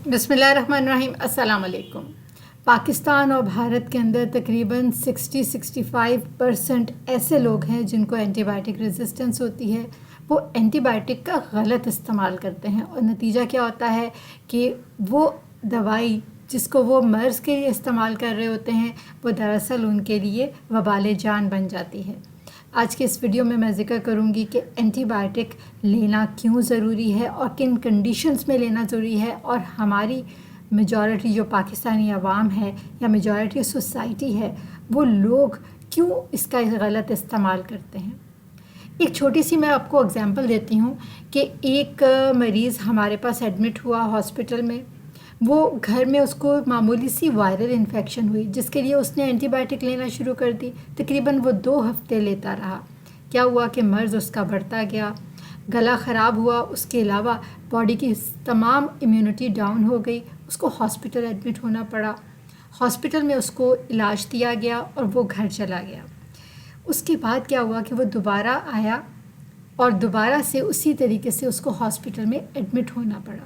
बिस्मिल्लाहिर्रहमानिर्रहीम। अस्सलाम वालेकुम। पाकिस्तान और भारत के अंदर तकरीबन 60-65% ऐसे लोग हैं जिनको एंटीबायोटिक रेजिस्टेंस होती है। वो एंटीबायोटिक का गलत इस्तेमाल करते हैं और नतीजा क्या होता है कि वो दवाई जिसको वो मर्ज़ के लिए इस्तेमाल कर रहे होते हैं वो दरअसल उनके लिए वबाल जान बन जाती है। आज के इस वीडियो में मैं ज़िक्र करूंगी कि एंटीबायोटिक लेना क्यों ज़रूरी है और किन कंडीशंस में लेना ज़रूरी है, और हमारी मेजॉरिटी जो पाकिस्तानी अवाम है या मेजॉरिटी सोसाइटी है वो लोग क्यों इसका गलत इस्तेमाल करते हैं। एक छोटी सी मैं आपको एग्जांपल देती हूँ कि एक मरीज़ हमारे पास एडमिट हुआ हॉस्पिटल में। वो घर में उसको मामूली सी वायरल इन्फेक्शन हुई जिसके लिए उसने एंटीबायोटिक लेना शुरू कर दी। तकरीबन वो 2 हफ्ते लेता रहा। क्या हुआ कि मर्ज़ उसका बढ़ता गया, गला ख़राब हुआ, उसके अलावा बॉडी की तमाम इम्यूनिटी डाउन हो गई। उसको हॉस्पिटल एडमिट होना पड़ा। हॉस्पिटल में उसको इलाज दिया गया और वो घर चला गया। उसके बाद क्या हुआ कि वो दोबारा आया और दोबारा से उसी तरीके से उसको हॉस्पिटल में एडमिट होना पड़ा।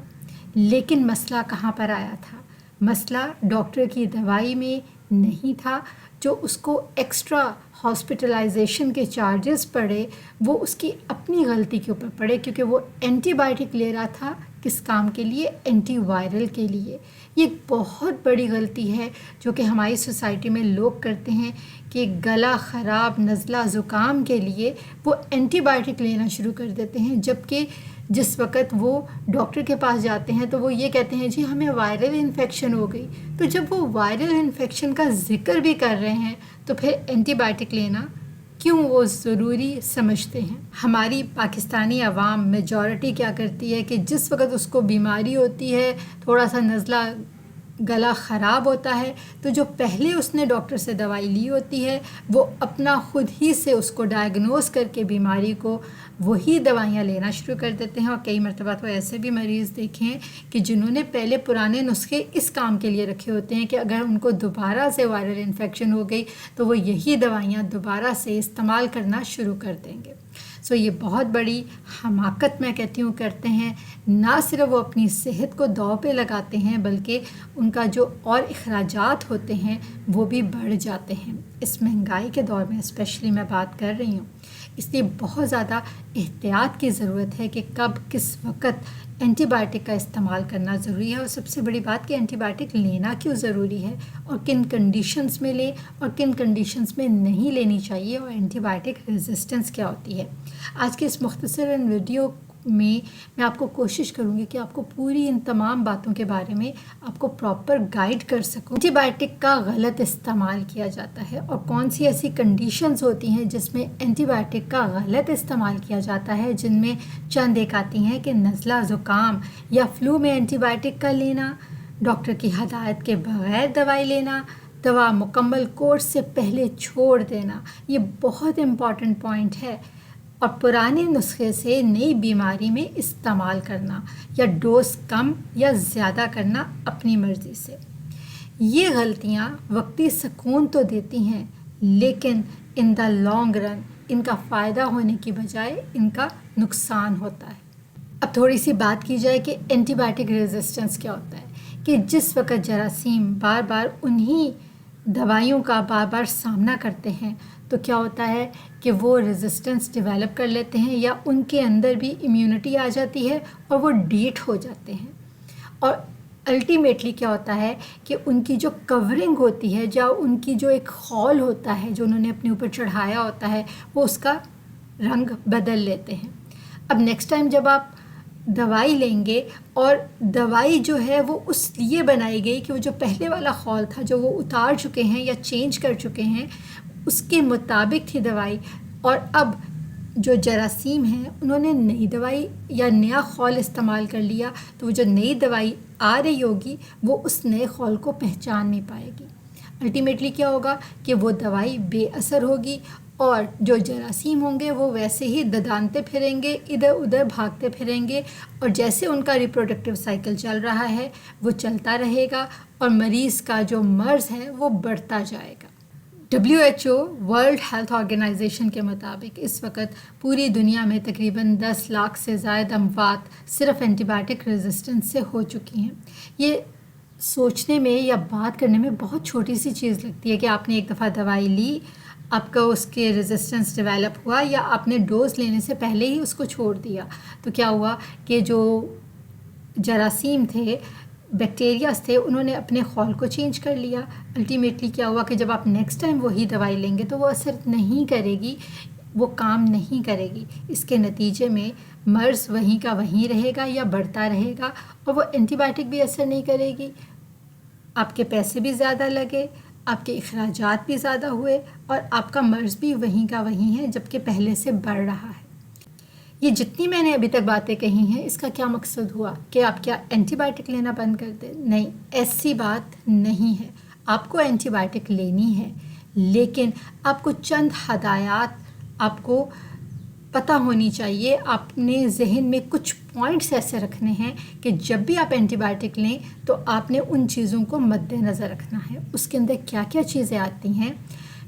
लेकिन मसला कहाँ पर आया था? मसला डॉक्टर की दवाई में नहीं था। जो उसको एक्स्ट्रा हॉस्पिटलाइजेशन के चार्जेस पड़े वो उसकी अपनी गलती के ऊपर पड़े, क्योंकि वो एंटीबायोटिक ले रहा था। किस काम के लिए? एंटी वायरल के लिए। ये एक बहुत बड़ी गलती है जो कि हमारी सोसाइटी में लोग करते हैं कि गला ख़राब, नज़ला, ज़ुकाम के लिए वो एंटीबायोटिक लेना शुरू कर देते हैं, जबकि जिस वक़्त वो डॉक्टर के पास जाते हैं तो वो ये कहते हैं जी हमें वायरल इन्फेक्शन हो गई। तो जब वो वायरल इन्फेक्शन का ज़िक्र भी कर रहे हैं तो फिर एंटीबायोटिक लेना क्यों वो ज़रूरी समझते हैं। हमारी पाकिस्तानी अवाम मेजॉरिटी क्या करती है कि जिस वक़्त उसको बीमारी होती है, थोड़ा सा नज़ला, गला ख़राब होता है, तो जो पहले उसने डॉक्टर से दवाई ली होती है वो अपना ख़ुद ही से उसको डायग्नोस करके बीमारी को वही दवाइयाँ लेना शुरू कर देते हैं। और कई मरतबा तो ऐसे भी मरीज़ देखे हैं कि जिन्होंने पहले पुराने नुस्खे इस काम के लिए रखे होते हैं कि अगर उनको दोबारा से वायरल इन्फेक्शन हो गई तो वो यही दवाइयाँ दोबारा से इस्तेमाल करना शुरू कर देंगे। सो ये बहुत बड़ी हमाकत मैं कहती हूँ करते हैं। ना सिर्फ वो अपनी सेहत को दांव पे लगाते हैं बल्कि उनका जो और अखराजात होते हैं वो भी बढ़ जाते हैं। इस महंगाई के दौर में स्पेशली मैं बात कर रही हूँ, इसलिए बहुत ज़्यादा एहतियात की ज़रूरत है कि कब किस वक़्त एंटीबायोटिक का इस्तेमाल करना ज़रूरी है। और सबसे बड़ी बात कि एंटीबायोटिक लेना क्यों ज़रूरी है और किन कंडीशंस में लें और किन कंडीशंस में नहीं लेनी चाहिए, और एंटीबायोटिक रेजिस्टेंस क्या होती है। आज के इस मुख्तसर वीडियो में मैं आपको कोशिश करूंगी कि आपको पूरी इन तमाम बातों के बारे में आपको प्रॉपर गाइड कर सकूं। एंटीबायोटिक का गलत इस्तेमाल किया जाता है और कौन सी ऐसी कंडीशंस होती हैं जिसमें एंटीबायोटिक का गलत इस्तेमाल किया जाता है, जिनमें चंद एक आती हैं कि नज़ला, ज़ुकाम या फ्लू में एंटीबायोटिक का लेना, डॉक्टर की हदायत के बगैर दवाई लेना, दवा मुकम्मल कोर्स से पहले छोड़ देना। ये बहुत इम्पॉर्टेंट पॉइंट है। और पुराने नुस्खे से नई बीमारी में इस्तेमाल करना या डोज कम या ज़्यादा करना अपनी मर्ज़ी से। ये गलतियाँ वक्ती सुकून तो देती हैं लेकिन इन द लॉन्ग रन इनका फ़ायदा होने की बजाय इनका नुकसान होता है। अब थोड़ी सी बात की जाए कि एंटीबायोटिक रेजिस्टेंस क्या होता है। कि जिस वक़्त जरासीम बार बार उन्हीं दवाइयों का बार बार सामना करते हैं तो क्या होता है कि वो रेजिस्टेंस डेवलप कर लेते हैं या उनके अंदर भी इम्यूनिटी आ जाती है और वो डीट हो जाते हैं। और अल्टीमेटली क्या होता है कि उनकी जो कवरिंग होती है, या उनकी जो एक खौल होता है जो उन्होंने अपने ऊपर चढ़ाया होता है, वो उसका रंग बदल लेते हैं। अब नेक्स्ट टाइम जब आप दवाई लेंगे, और दवाई जो है वो उस लिए बनाई गई कि वो जो पहले वाला खौल था जो वो उतार चुके हैं या चेंज कर चुके हैं उसके मुताबिक थी दवाई, और अब जो जरासीम हैं उन्होंने नई दवाई या नया खौल इस्तेमाल कर लिया, तो वो जो नई दवाई आ रही होगी वो उस नए खौल को पहचान नहीं पाएगी। अल्टीमेटली क्या होगा कि वो दवाई बेअसर होगी और जो जरासीम होंगे वो वैसे ही ददानते फिरेंगे, इधर उधर भागते फिरेंगे, और जैसे उनका रिप्रोडक्टिव साइकिल चल रहा है वो चलता रहेगा और मरीज़ का जो मर्ज़ है वो बढ़ता जाएगा। WHO ورلڈ ہیلتھ آرگنائزیشن کے مطابق اس وقت پوری دنیا میں تقریباً 10 لاکھ سے زائد اموات صرف اینٹی بائیوٹک ریزسٹنس سے ہو چکی ہیں۔ یہ سوچنے میں یا بات کرنے میں بہت چھوٹی سی چیز لگتی ہے کہ آپ نے ایک دفعہ دوائی لی، آپ کا اس کے ریزسٹنس ڈیولپ ہوا، یا آپ نے ڈوز لینے سے پہلے ہی اس کو چھوڑ دیا تو کیا ہوا کہ جو جراثیم تھے، بیکٹیریاز تھے، انہوں نے اپنے خول کو چینج کر لیا۔ الٹیمیٹلی کیا ہوا کہ جب آپ نیکسٹ ٹائم وہی دوائی لیں گے تو وہ اثر نہیں کرے گی، وہ کام نہیں کرے گی۔ اس کے نتیجے میں مرض وہیں کا وہیں رہے گا یا بڑھتا رہے گا، اور وہ اینٹی بائیوٹک بھی اثر نہیں کرے گی۔ آپ کے پیسے بھی زیادہ لگے، آپ کے اخراجات بھی زیادہ ہوئے، اور آپ کا مرض بھی وہیں کا وہیں ہے جبکہ پہلے سے بڑھ رہا ہے۔ یہ جتنی میں نے ابھی تک باتیں کہی ہیں، اس کا کیا مقصد ہوا کہ آپ کیا اینٹی بائیوٹک لینا بند کر دیں؟ نہیں، ایسی بات نہیں ہے۔ آپ کو اینٹی بائیوٹک لینی ہے، لیکن آپ کو چند ہدایات آپ کو پتہ ہونی چاہیے۔ آپ نے ذہن میں کچھ پوائنٹس ایسے رکھنے ہیں کہ جب بھی آپ اینٹی بائیوٹک لیں تو آپ نے ان چیزوں کو مد نظر رکھنا ہے۔ اس کے اندر کیا کیا چیزیں آتی ہیں؟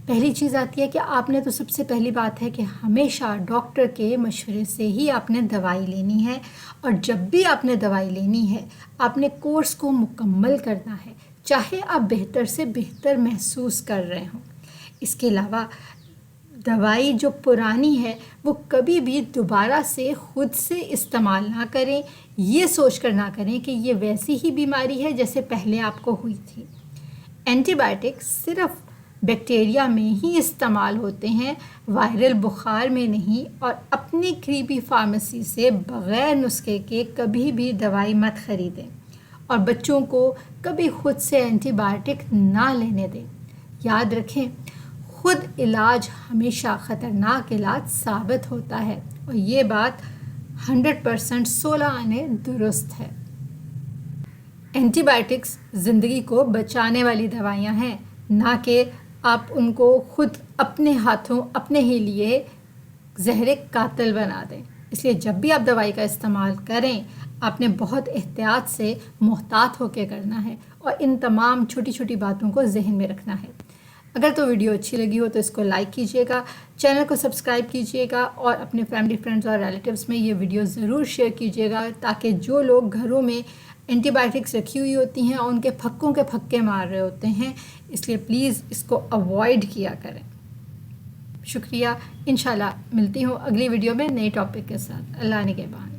پہلی چیز آتی ہے کہ آپ نے تو سب سے پہلی بات ہے کہ ہمیشہ ڈاکٹر کے مشورے سے ہی آپ نے دوائی لینی ہے، اور جب بھی آپ نے دوائی لینی ہے آپ نے کورس کو مکمل کرنا ہے، چاہے آپ بہتر سے بہتر محسوس کر رہے ہوں۔ اس کے علاوہ دوائی جو پرانی ہے وہ کبھی بھی دوبارہ سے خود سے استعمال نہ کریں، یہ سوچ کر نہ کریں کہ یہ ویسی ہی بیماری ہے جیسے پہلے آپ کو ہوئی تھی۔ اینٹی بائیوٹک صرف بیکٹیریا میں ہی استعمال ہوتے ہیں، وائرل بخار میں نہیں، اور اپنی قریبی فارمیسی سے بغیر نسخے کے کبھی بھی دوائی مت خریدیں، اور بچوں کو کبھی خود سے اینٹی بائیوٹک نہ لینے دیں۔ یاد رکھیں، خود علاج ہمیشہ خطرناک علاج ثابت ہوتا ہے، اور یہ بات 100% 16 آنے درست ہے۔ اینٹی بائیوٹکس زندگی کو بچانے والی دوائیاں ہیں، نہ کہ آپ ان کو خود اپنے ہاتھوں اپنے ہی لیے زہر قاتل بنا دیں۔ اس لیے جب بھی آپ دوائی کا استعمال کریں آپ نے بہت احتیاط سے محتاط ہو کے کرنا ہے، اور ان تمام چھوٹی چھوٹی باتوں کو ذہن میں رکھنا ہے۔ اگر تو ویڈیو اچھی لگی ہو تو اس کو لائک کیجیے گا، چینل کو سبسکرائب کیجیے گا، اور اپنے فیملی فرینڈز اور ریلیٹیوز میں یہ ویڈیو ضرور شیئر کیجیے گا، تاکہ جو لوگ گھروں میں اینٹی بائیوٹکس رکھی ہوئی ہوتی ہیں اور ان کے پھکوں کے پھکے مار رہے ہوتے ہیں، اس لیے پلیز اس کو اوائڈ کیا کریں۔ شکریہ، انشاءاللہ ملتی ہوں اگلی ویڈیو میں نئے ٹاپک کے ساتھ۔ اللہ نگہبان۔